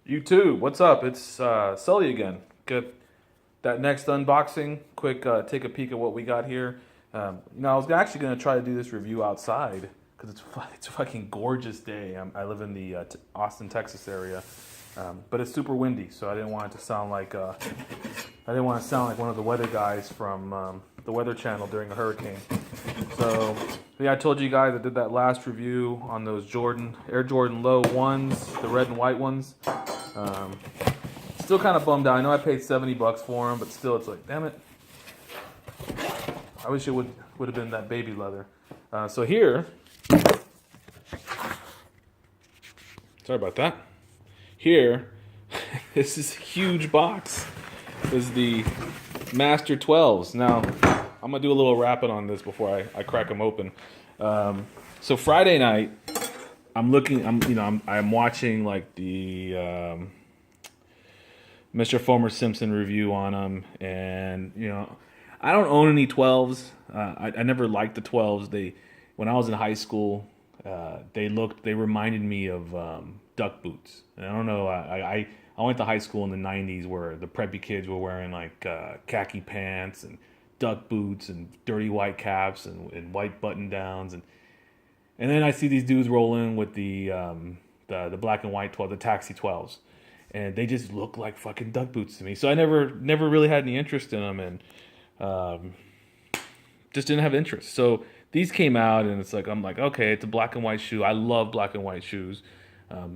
YouTube, what's up? It's Sully again. Get that next unboxing. Quick, take a peek at what we got here. I was actually going to try to do this review outside because it's a fucking gorgeous day. I live in the Austin, Texas area, but it's super windy, so I didn't want it to sound like one of the weather guys from the Weather Channel during a hurricane. So yeah, I told you guys I did that last review on those Air Jordan Low ones, the red and white ones. Still kind of bummed out. I know I paid $70 for them, but still, it's like, damn it. I wish it would have been that baby leather. So here, sorry about that. Here, this is a huge box. This is the Master 12s. Now, I'm gonna do a little wrapping on this before I crack them open. So Friday night, I'm watching like the Mr. Fomer Simpson review on them, and I don't own any 12s. I never liked the 12s. When I was in high school, they reminded me of duck boots. And I don't know. I went to high school in the '90s where the preppy kids were wearing like khaki pants and duck boots and dirty white caps and white button downs, and then I see these dudes rolling with the black and white 12, the Taxi 12s, and they just look like fucking duck boots to me. So I never really had any interest in them, and just didn't have interest. So these came out, and I'm like, okay, it's a black and white shoe. I love black and white shoes.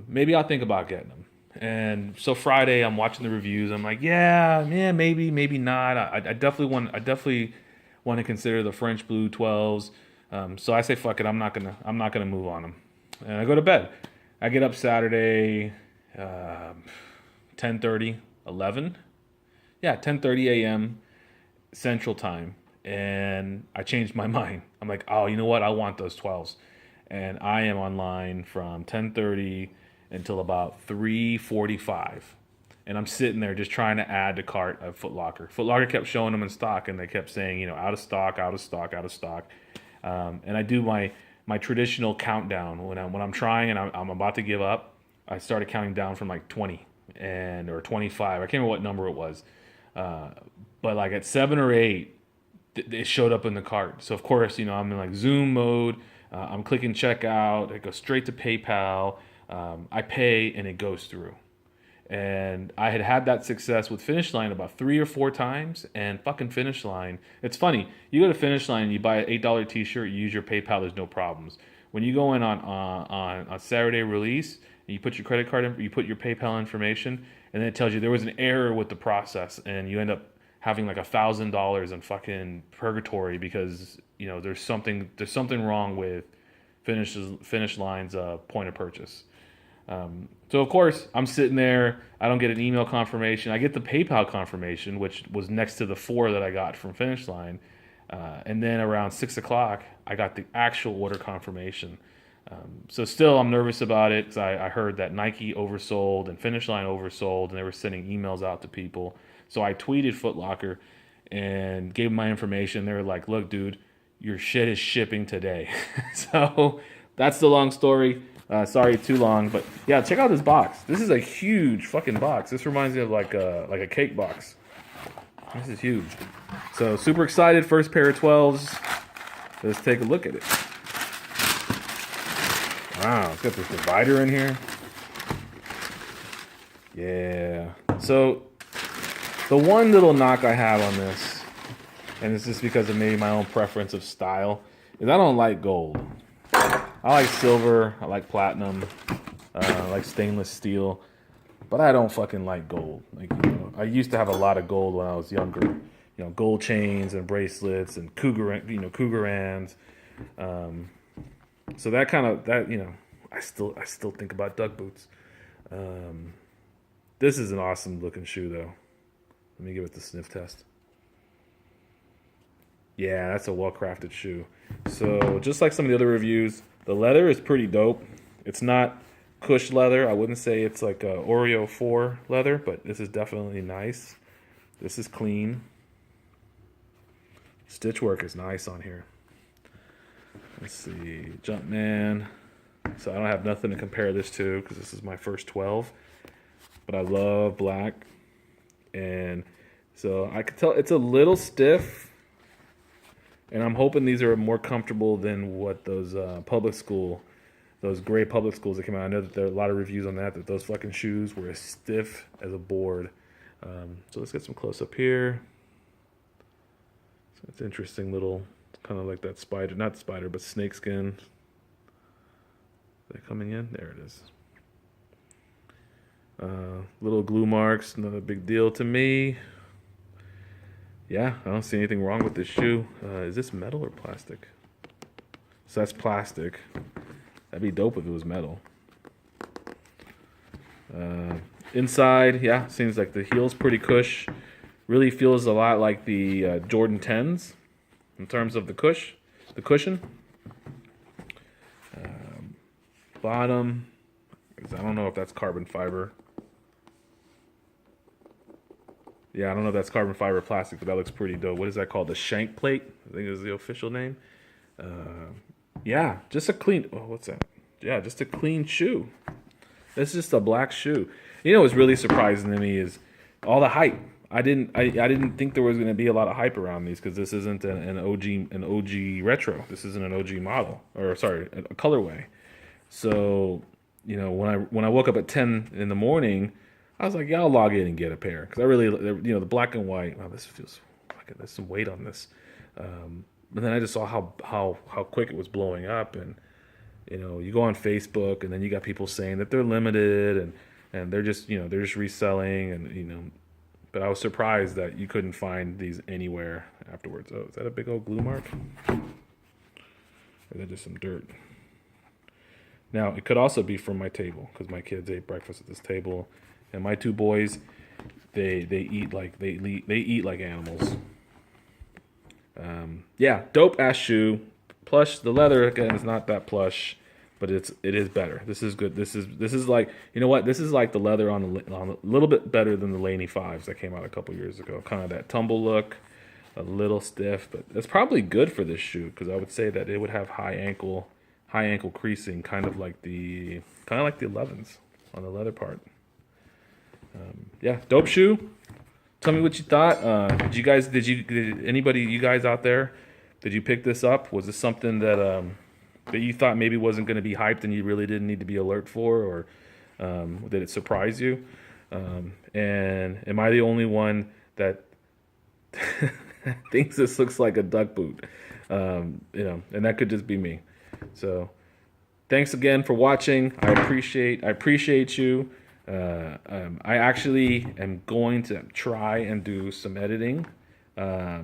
Maybe I'll think about getting them. And so Friday, I'm watching the reviews. I'm like, yeah, maybe not. I definitely want to consider the French Blue 12s. So I say, fuck it. I'm not gonna move on them. And I go to bed. I get up Saturday, 10:30, 11. Yeah, 10:30 a.m. Central Time, and I changed my mind. I'm like, oh, you know what? I want those 12s, and I am online from 10:30 until about 3:45, and I'm sitting there just trying to add to cart of Foot Locker. Foot Locker kept showing them in stock, and they kept saying, out of stock, out of stock, out of stock. And I do my traditional countdown when I'm trying and I'm about to give up. I started counting down from like 20 or 25. I can't remember what number it was, but like at 7 or 8, it showed up in the cart. So of course, I'm in like Zoom mode. I'm clicking checkout. It goes straight to PayPal. I pay and it goes through. And I had that success with Finish Line about 3 or 4 times, and fucking Finish Line. It's funny. You go to Finish Line and you buy an $8 T-shirt, you use your PayPal, there's no problems. When you go in on Saturday release and you put your credit card in, you put your PayPal information, and then it tells you there was an error with the process, and you end up having like $1,000 in fucking purgatory because there's something wrong with Finish Line's point of purchase. So of course I'm sitting there. I don't get an email confirmation. I get the PayPal confirmation, which was next to the 4 that I got from Finish Line. And then around 6 o'clock, I got the actual order confirmation. So still I'm nervous about it because I heard that Nike oversold and Finish Line oversold, and they were sending emails out to people. So I tweeted Foot Locker and gave them my information. They were like, look, dude, your shit is shipping today. So that's the long story. Sorry, too long, but yeah, check out this box. This is a huge fucking box. This reminds me of like a cake box. This is huge. So super excited. First pair of 12s. Let's take a look at it. Wow, it's got this divider in here. Yeah. So the one little knock I have on this, and it's just because of maybe my own preference of style, is I don't like gold. I like silver, I like platinum, I like stainless steel, but I don't fucking like gold. I used to have a lot of gold when I was younger. Gold chains and bracelets and Cougarans. So I still think about duck boots. This is an awesome looking shoe though. Let me give it the sniff test. Yeah, that's a well-crafted shoe. So just like some of the other reviews, the leather is pretty dope. It's not cush leather. I wouldn't say it's like a Oreo 4 leather, but this is definitely nice. This is clean. Stitch work is nice on here. Let's see, Jumpman. So I don't have nothing to compare this to because this is my first 12. but I love black. And so I could tell it's a little stiff. And I'm hoping these are more comfortable than what those those gray public schools that came out. I know that there are a lot of reviews on that those fucking shoes were as stiff as a board. So let's get some close up here. So it's interesting little, kind of like that spider, not spider, but snake skin. They're coming in. There it is. Little glue marks, not a big deal to me. Yeah, I don't see anything wrong with this shoe. Is this metal or plastic? So that's plastic. That'd be dope if it was metal. Inside, yeah, seems like the heel's pretty cush. Really feels a lot like the Jordan 10s in terms of the cushion. Bottom, I don't know if that's carbon fiber. Yeah, I don't know if that's carbon fiber or plastic, but that looks pretty dope. What is that called? The shank plate, I think is the official name. Yeah, just a clean, oh, what's that? Yeah, just a clean shoe. It's just a black shoe. You know what's really surprising to me is all the hype. I didn't think there was going to be a lot of hype around these because this isn't an OG retro. This isn't an OG model, or sorry, a colorway. So, you know, when I woke up at 10 in the morning, I was like, yeah, I'll log in and get a pair because I really, you know, the black and white. Wow, this feels like there's some weight on this. But then I just saw how quick it was blowing up, and you know, you go on Facebook, and then you got people saying that they're limited, and they're just, you know, they're just reselling, and you know. But I was surprised that you couldn't find these anywhere afterwards. Oh, is that a big old glue mark? Or is that just some dirt? Now, it could also be from my table because my kids ate breakfast at this table, and my two boys, they eat like they eat like animals. Yeah, dope ass shoe. Plush. The leather again is not that plush, but it is better. This is good. This is like, you know what? This is like the leather on a little bit better than the Laney 5s that came out a couple years ago. Kind of that tumble look, a little stiff, but it's probably good for this shoe because I would say that it would have high ankle creasing, kind of like the 11s on the leather part. Yeah, dope shoe. Tell me what you thought. Did anybody, you guys out there, did you pick this up? Was this something that you thought maybe wasn't going to be hyped and you really didn't need to be alert for, or did it surprise you? And am I the only one that thinks this looks like a duck boot? You know, and that could just be me. So, thanks again for watching. I appreciate you. I actually am going to try and do some editing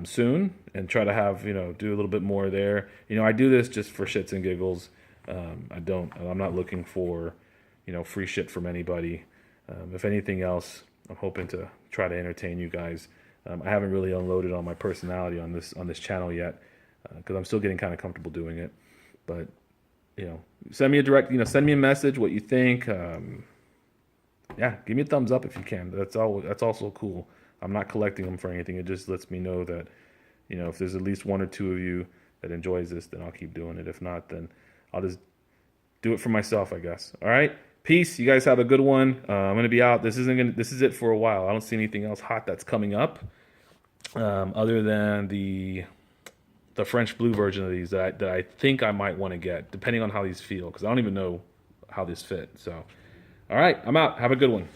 soon and try to have, you know, do a little bit more there. You know, I do this just for shits and giggles. I'm not looking for, you know, free shit from anybody. If anything else, I'm hoping to try to entertain you guys. I haven't really unloaded on my personality on this channel yet because I'm still getting kind of comfortable doing it. But, you know, send me a message what you think. Yeah, give me a thumbs up if you can. That's also cool. I'm not collecting them for anything. It just lets me know that, you know, if there's at least one or two of you that enjoys this, then I'll keep doing it. If not, then I'll just do it for myself, I guess. All right, peace. You guys have a good one. I'm gonna be out. This is it for a while. I don't see anything else hot that's coming up, other than the French blue version of these that I think I might want to get, depending on how these feel, because I don't even know how this fit. So, all right, I'm out. Have a good one.